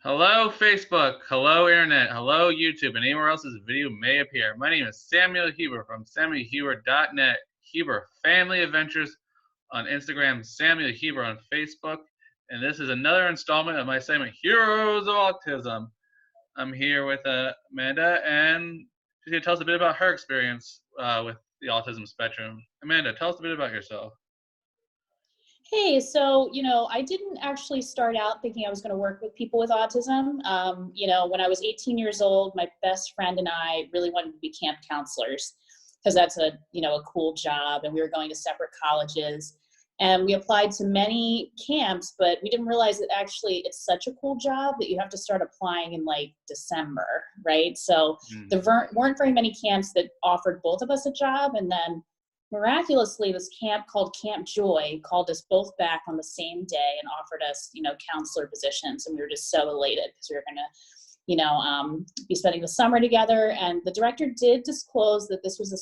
Hello, Facebook. Hello, Internet. Hello, YouTube, and anywhere else this video may appear. My name is Samuel Huber from SamuelHuber.net. Huber Family Adventures on Instagram, Samuel Huber on Facebook, and this is another installment of my segment, Heroes of Autism. I'm here with Amanda, and she's going to tell us a bit about her experience with the autism spectrum. Amanda, tell us a bit about yourself. Hey, I didn't actually start out thinking I was going to work with people with autism. When I was 18 years old, my best friend and I really wanted to be camp counselors because that's a cool job, and we were going to separate colleges. And we applied to many camps, but we didn't realize that actually it's such a cool job that you have to start applying in like December, right? So there weren't very many camps that offered both of us a job, and then miraculously, this camp called Camp Joy called us both back on the same day and offered us, counselor positions. And we were just so elated because we were going to, be spending the summer together. And the director did disclose that this was, a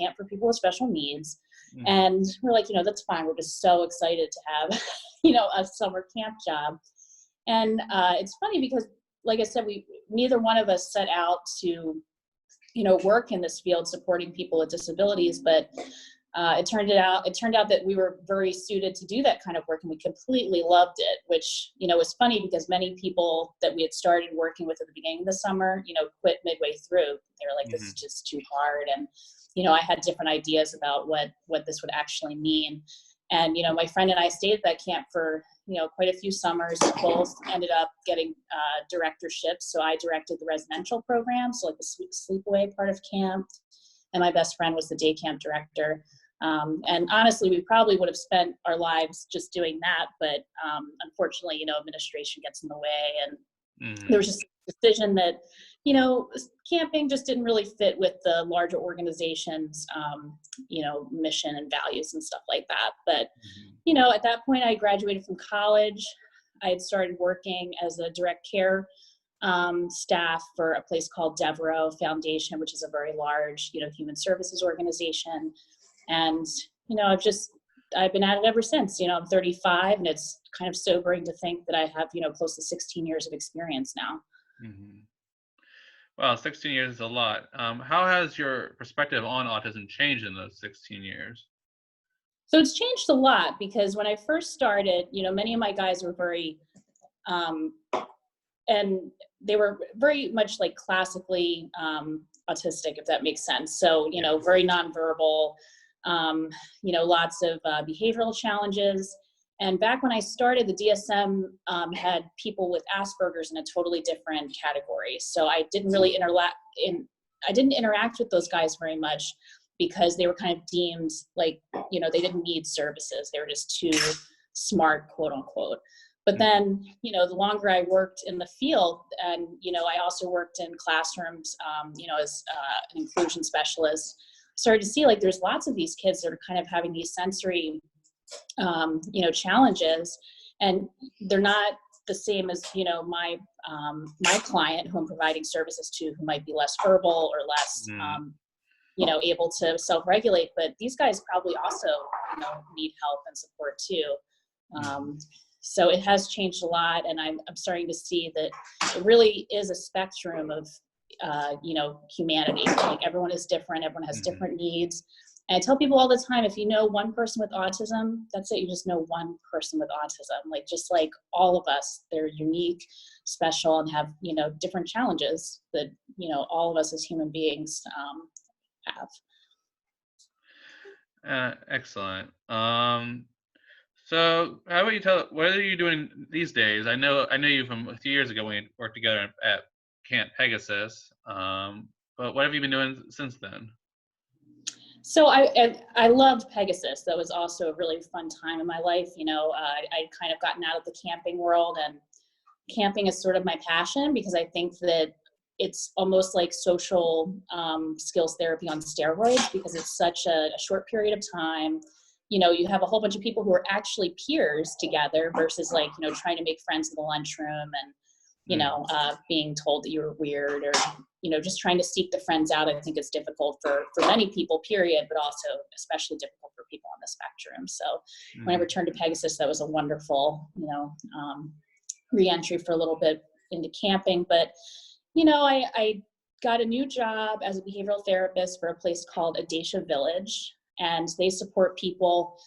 camp for people with special needs. Mm-hmm. And we're like, that's fine. We're just so excited to have, a summer camp job. And it's funny because, like I said, neither one of us set out to work in this field supporting people with disabilities, but it turned out that we were very suited to do that kind of work, and we completely loved it, which, was funny because many people that we had started working with at the beginning of the summer, quit midway through. They were like, this is just too hard. And, I had different ideas about what this would actually mean. And, my friend and I stayed at that camp for, quite a few summers. Both ended up getting directorships. So I directed the residential program, so like the sleepaway part of camp. And my best friend was the day camp director. And honestly, we probably would have spent our lives just doing that. But unfortunately, administration gets in the way. And there was just a decision that, camping just didn't really fit with the larger organization's, mission and values and stuff like that. But, at that point, I graduated from college. I had started working as a direct care staff for a place called Devereaux Foundation, which is a very large, human services organization. And, I've been at it ever since. I'm 35, and it's kind of sobering to think that I have, close to 16 years of experience now. Mm-hmm. Wow, 16 years is a lot. How has your perspective on autism changed in those 16 years? So it's changed a lot because when I first started, many of my guys were very, and they were very much like classically autistic, if that makes sense. So, very nonverbal, lots of behavioral challenges. And back when I started, the DSM had people with Asperger's in a totally different category. So I didn't really interact with those guys very much because they were kind of deemed like, they didn't need services. They were just too smart, quote unquote. But then, the longer I worked in the field, and, I also worked in classrooms, as an inclusion specialist, started to see like there's lots of these kids that are kind of having these sensory challenges, and they're not the same as, my client who I'm providing services to, who might be less verbal or less, able to self-regulate, but these guys probably also, need help and support too. So it has changed a lot, and I'm starting to see that it really is a spectrum of, humanity. Like everyone is different, everyone has different needs. And I tell people all the time, if you know one person with autism, that's it. You just know one person with autism. Like, just like all of us, they're unique, special, and have, different challenges that, all of us as human beings have. Excellent. So how about you what are you doing these days? I know you from a few years ago when we worked together at Camp Pegasus. But what have you been doing since then? So I loved Pegasus. That was also a really fun time in my life. I'd kind of gotten out of the camping world, and camping is sort of my passion because I think that it's almost like social skills therapy on steroids, because it's such a short period of time. You have a whole bunch of people who are actually peers together versus like, trying to make friends in the lunchroom and, being told that you're weird, or, just trying to seek the friends out. I think is difficult for many people, period, but also especially difficult for people on the spectrum. So when I returned to Pegasus, that was a wonderful, re-entry for a little bit into camping. But, I got a new job as a behavioral therapist for a place called Adesha Village, and they support people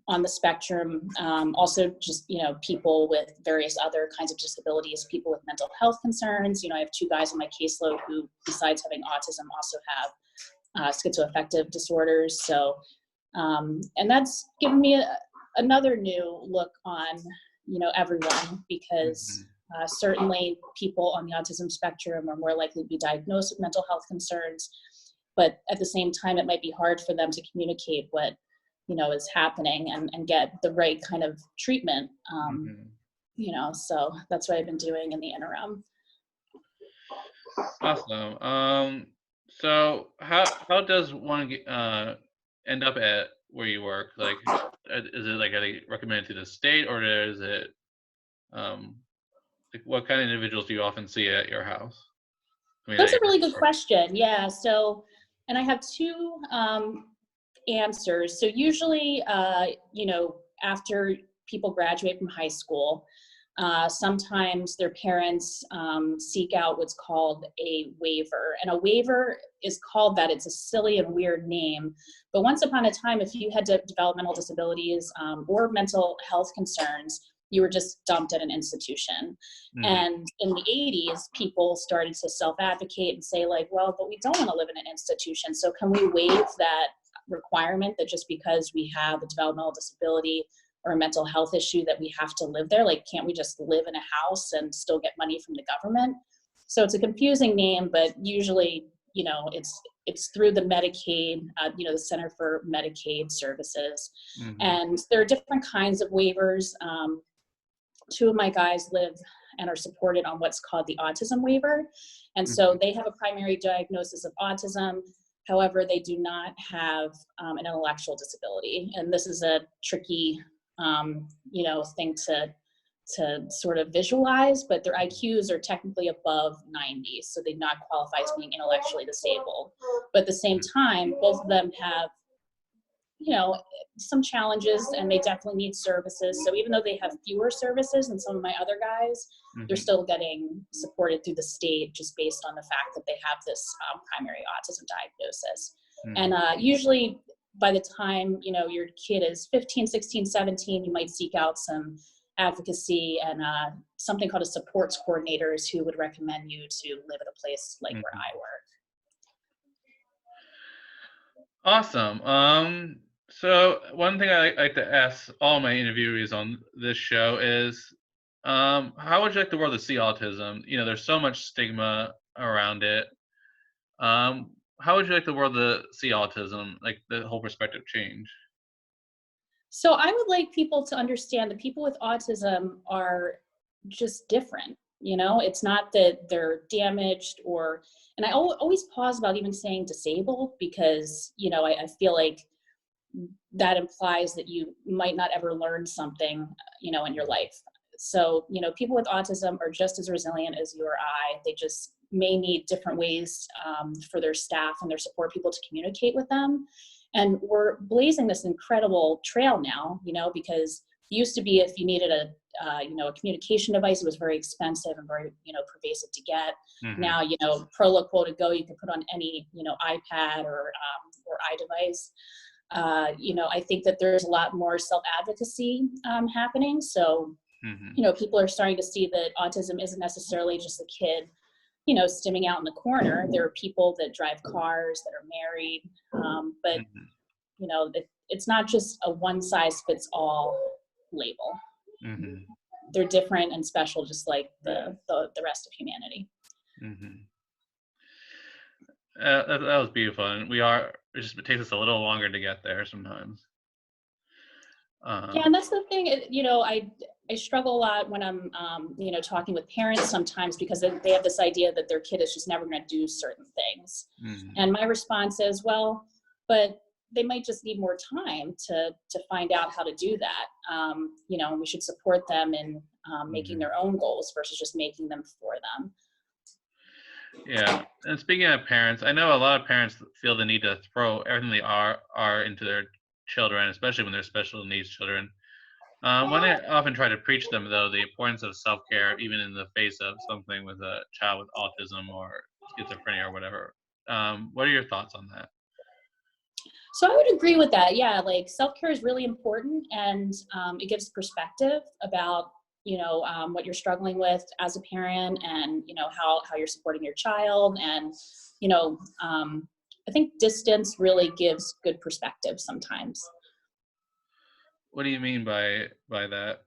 on the spectrum, also just, people with various other kinds of disabilities, people with mental health concerns. I have two guys on my caseload who, besides having autism, also have schizoaffective disorders. So, and that's given me another new look on, everyone, because certainly people on the autism spectrum are more likely to be diagnosed with mental health concerns, but at the same time, it might be hard for them to communicate what, is happening and get the right kind of treatment. So that's what I've been doing in the interim. Awesome. So how does one end up at where you work? Like, is it like, are they recommended to the state, or is it um like, what kind of individuals do you often see at your house? I mean, at That's a your really good work. question. Yeah. So, and I have two answers. So usually, after people graduate from high school, sometimes their parents seek out what's called a waiver. And a waiver is called that. It's a silly and weird name. But once upon a time, if you had developmental disabilities or mental health concerns, you were just dumped at an institution. And in the 80s, people started to self-advocate and say, like, well, but we don't want to live in an institution. So can we waive that requirement that just because we have a developmental disability or a mental health issue that we have to live there? Like, can't we just live in a house and still get money from the government? So it's a confusing name, but usually, it's through the Medicaid, the Center for Medicaid Services. And there are different kinds of waivers. Two of my guys live and are supported on what's called the autism waiver. And so they have a primary diagnosis of autism. However, they do not have an intellectual disability. And this is a tricky, thing to sort of visualize, but their IQs are technically above 90. So they do not qualify as being intellectually disabled. But at the same time, both of them have some challenges, and they definitely need services. So even though they have fewer services than some of my other guys, they're still getting supported through the state just based on the fact that they have this primary autism diagnosis. And usually by the time, your kid is 15, 16, 17, you might seek out some advocacy and something called a supports coordinators who would recommend you to live at a place like where I work. Awesome. So one thing I like to ask all my interviewees on this show is, how would you like the world to see autism? There's so much stigma around it. How would you like the world to see autism, like the whole perspective change? So I would like people to understand that people with autism are just different. It's not that they're damaged and I always pause about even saying disabled, because, I feel like that implies that you might not ever learn something, in your life. So, people with autism are just as resilient as you or I. They just may need different ways for their staff and their support people to communicate with them. And we're blazing this incredible trail now, because it used to be if you needed a communication device, it was very expensive and very, pervasive to get. Now, Prolo Quote Go, you can put on any, iPad or iDevice. I think that there's a lot more self-advocacy happening. So, people are starting to see that autism isn't necessarily just a kid, stimming out in the corner. There are people that drive cars, that are married, but it's not just a one-size-fits-all label. They're different and special, just like the rest of humanity. That was beautiful, and it just takes us a little longer to get there sometimes. Yeah, and that's the thing. I struggle a lot when I'm, talking with parents sometimes, because they have this idea that their kid is just never going to do certain things. And my response is, well, but they might just need more time to find out how to do that. We should support them in making their own goals versus just making them for them. Yeah, and speaking of parents, I know a lot of parents feel the need to throw everything they are into their children, especially when they're special needs children. When I often try to preach them, though, the importance of self-care, even in the face of something with a child with autism or schizophrenia or whatever. What are your thoughts on that? So I would agree with that. Yeah, like self-care is really important, and it gives perspective about what you're struggling with as a parent, and how you're supporting your child, and you know I think distance really gives good perspective sometimes. What do you mean by that?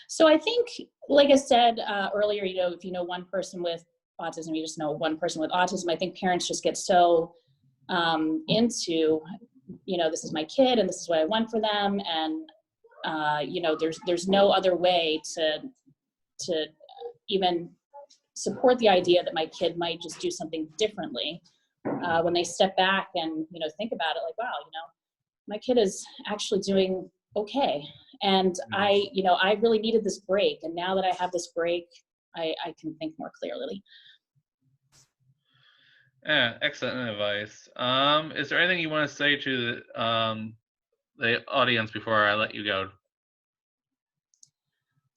So I think, like I said earlier, if you know one person with autism, you just know one person with autism. I think parents just get so into, this is my kid and this is what I want for them, and there's no other way to even support the idea that my kid might just do something differently. When they step back and think about it, like, wow, my kid is actually doing okay, and I really needed this break, and now that I have this break, I can think more clearly. Yeah, excellent advice. Is there anything you want to say to the audience before I let you go?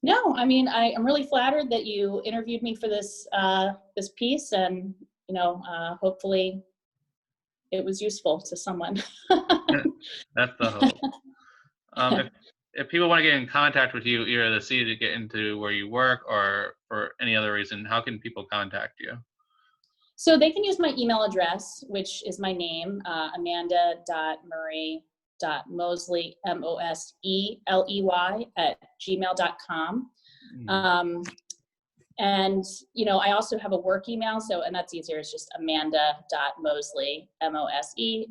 No, I mean, I'm really flattered that you interviewed me for this piece, and hopefully it was useful to someone. That's the hope. If people want to get in contact with you, either to see to get into where you work or for any other reason, how can people contact you? So they can use my email address, which is my name, amanda.murray.moseley, Moseley, @gmail.com. Mhm. Um, and I also have a work email, and that's easier. It's just amanda.moseley, Moseley,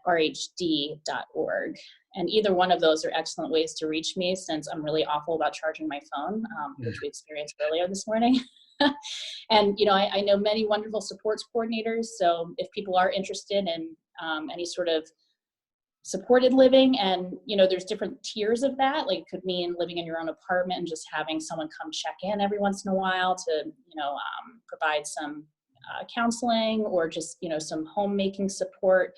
@rhd.org. And either one of those are excellent ways to reach me, since I'm really awful about charging my phone, which we experienced earlier this morning. And I know many wonderful supports coordinators, so if people are interested in any sort of supported living, and there's different tiers of that. Like, it could mean living in your own apartment and just having someone come check in every once in a while to provide some counseling, or just some homemaking support.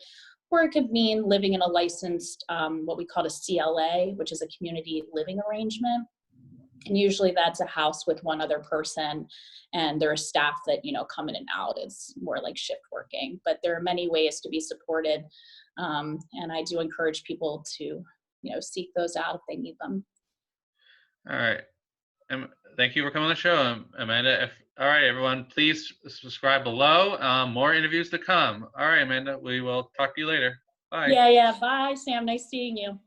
Or it could mean living in a licensed what we call a CLA, which is a community living arrangement. And usually that's a house with one other person, and there are staff that come in and out. It's more like shift working, but there are many ways to be supported, and I do encourage people to seek those out if they need them. All right. Thank you for coming on the show, Amanda. All right, everyone, please subscribe below. More interviews to come. All right, Amanda, we will talk to you later. Bye. Yeah, bye, Sam. Nice seeing you.